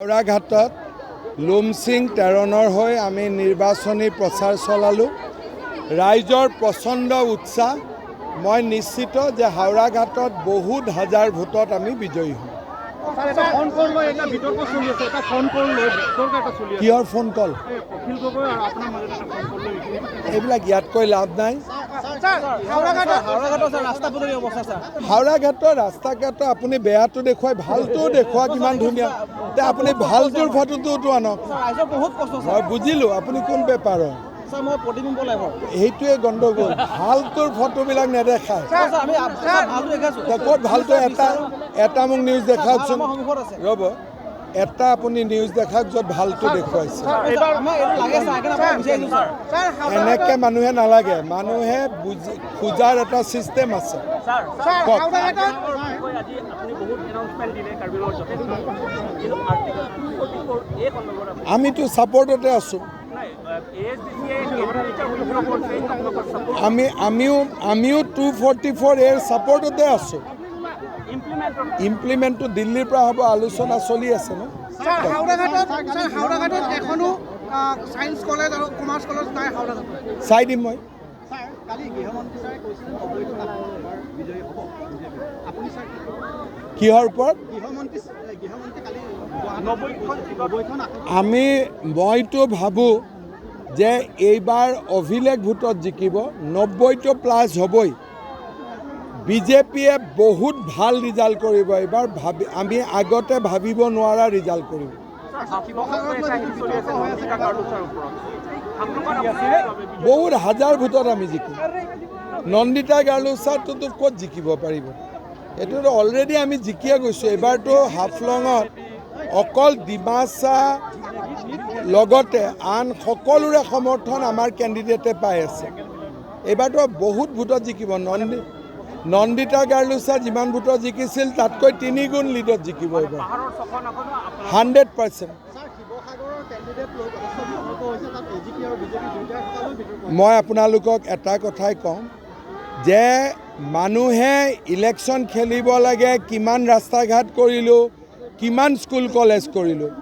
হাওড়াঘাটত লুমসিং তেৰণৰ হৈ আমি নিৰ্বাচনী প্ৰচাৰ চলালোঁ। ৰাইজৰ প্ৰচণ্ড উৎসাহ। মই নিশ্চিত যে হাওড়াঘাটত বহুত হাজাৰ ভোটত আমি বিজয়ী হ'ম। কিহৰ ফোন কল? এইবিলাক ইয়াত কৈ লাভ নাই। হাওড়াঘাটৰ ৰাস্তা ঘাট আপুনি বেয়াটো দেখুৱাই ভালটো দেখুওৱা কিমান ধুনীয়া। আপুনি ভালটোৰ ফটোটো আনক। মই বুজিলোঁ আপুনি কোন বেপাৰৰ। সেইটোৱে গণ্ডগোল। ভালটোৰ ফটোবিলাক নেদেখায়। ক'ত ভালটো এটা মোক নিউজ দেখাওকচোন। ৰ'ব এটা আপুনি নিউজ দেখাওক য'ত ভালটো দেখুৱাইছে। এনেকৈ মানুহে নালাগে। মানুহে খোজাৰ এটা ছিষ্টেম আছে। আমিতো ছাপৰ্টতে আছোঁ। আমিও 244A ছাপৰ্টতে আছোঁ। ইমপ্লিমেণ্টটো দিল্লীৰ পৰা হ'ব, আলোচনা চলি আছে ন। চাই দিম মই। কিহৰ ওপৰত? মইতো ভাবোঁ যে এইবাৰ অভিলেখ ভোটত জিকিব। 90টো প্লাছ হ'বই। বিজেপিয়ে বহুত ভাল ৰিজাল্ট কৰিব এইবাৰ। আমি আগতে ভাবিব নোৱাৰা ৰিজাল্ট কৰিব। বহুত হাজাৰ ভোটত আমি জিকিম। নন্দিতা গাৰ্লুচাৰটোতো ক'ত জিকিব পাৰিব? এইটোতো অলৰেডি আমি জিকিয়ে গৈছোঁ। এইবাৰতো হাফলঙত অকল ডিমাচা লগতে আন সকলোৰে সমৰ্থন আমাৰ কেণ্ডিডেটে পাই আছে। এইবাৰতো বহুত ভোটত জিকিব। নন্দিতা গাৰ্লুচাৰ যিমান ভোটত জিকিছিল তাতকৈ 3 গুণ লিডত জিকিব এইবাৰ। 100%। মই আপোনালোকক এটা কথাই কওঁ যে মানুহে ইলেকশ্যন খেলিব লাগে। কিমান ৰাস্তা ঘাট কৰিলোঁ, কিমান স্কুল কলেজ কৰিলোঁ।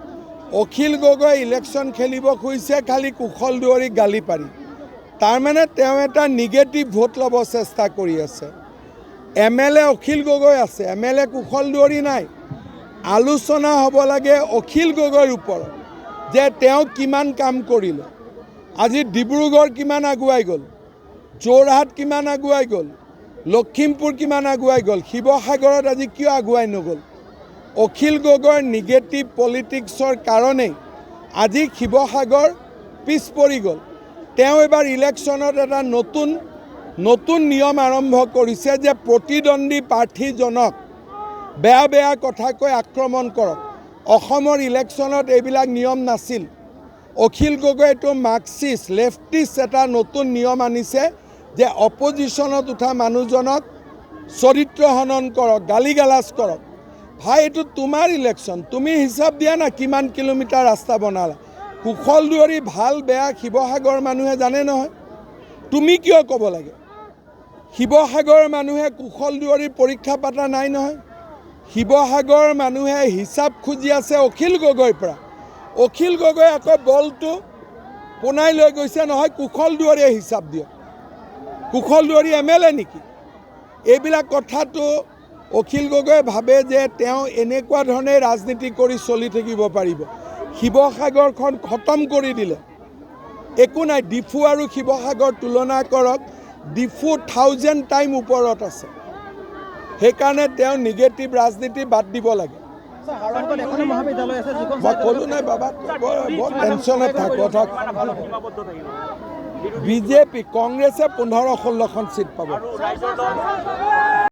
অখিল গগৈ ইলেকশ্যন খেলিব খুজিছে খালি কুশল দুৱাৰীক গালি পাৰি। তাৰমানে তেওঁ এটা নিগেটিভ ভোট ল'ব চেষ্টা কৰি আছে। MLA অখিল গগৈ আছে, MLA কুশল দুৱাৰী নাই। আলোচনা হ'ব লাগে অখিল গগৈৰ ওপৰত যে তেওঁ কিমান কাম কৰিলে। আজি ডিব্ৰুগড় কিমান আগুৱাই গ'ল, যোৰহাট কিমান আগুৱাই গ'ল, লখিমপুৰ কিমান আগুৱাই গ'ল, শিৱসাগৰত আজি কিয় আগুৱাই নগ'ল? অখিল গগৈৰ নিগেটিভ পলিটিক্সৰ কাৰণেই আজি শিৱসাগৰ পিছ পৰি গ'ল। তেওঁ এবাৰ ইলেকশ্যনত এটা নতুন নিয়ম আৰম্ভ কৰিছে যে প্ৰতিদ্বন্দ্বী প্ৰাৰ্থীজনক বেয়া কথা কৈ আক্ৰমণ কৰক। অসমৰ ইলেকশ্যনত এইবিলাক নিয়ম নাছিল। অখিল গগৈ এইটো মাৰ্কছিষ্ট লেফটিষ্ট এটা নতুন নিয়ম আনিছে যে অপজিশ্যনত উঠা মানুহজনক চৰিত্ৰ হনন কৰক, গালি গালাজ কৰক। ভাই এইটো তোমাৰ ইলেকশ্যন, তুমি হিচাপ দিয়া না কিমান কিলোমিটাৰ ৰাস্তা বনালা। কুশল দুৱাৰী ভাল বেয়া শিৱসাগৰৰ মানুহে জানে নহয়। তুমি কিয় ক'ব লাগে? শিৱসাগৰৰ মানুহে কুশল দুৱাৰীৰ পৰীক্ষা পাতা নাই নহয়। শিৱসাগৰৰ মানুহে হিচাপ খুজি আছে অখিল গগৈৰ পৰা। অখিল গগৈ আকৌ বলটো পোনাই লৈ গৈছে নহয় কুশল দুৱাৰীয়ে হিচাপ দিয়ক। কুশল দুৱাৰী MLA নেকি? এইবিলাক কথাটো অখিল গগৈ ভাবে যে তেওঁ এনেকুৱা ধৰণে ৰাজনীতি কৰি চলি থাকিব পাৰিব। শিৱসাগৰখন খতম কৰি দিলে। একো নাই। ডিফু আৰু শিৱসাগৰ তুলনা কৰক। ডিফু 1000 টাইম ওপৰত আছে। সেইকাৰণে তেওঁ নিগেটিভ ৰাজনীতি বাদ দিব লাগে। মই ক'লোঁ নাই বাবা, বৰ টেনশ্যনত থাক। বিজেপি কংগ্ৰেছে 15-16খন চিট পাব।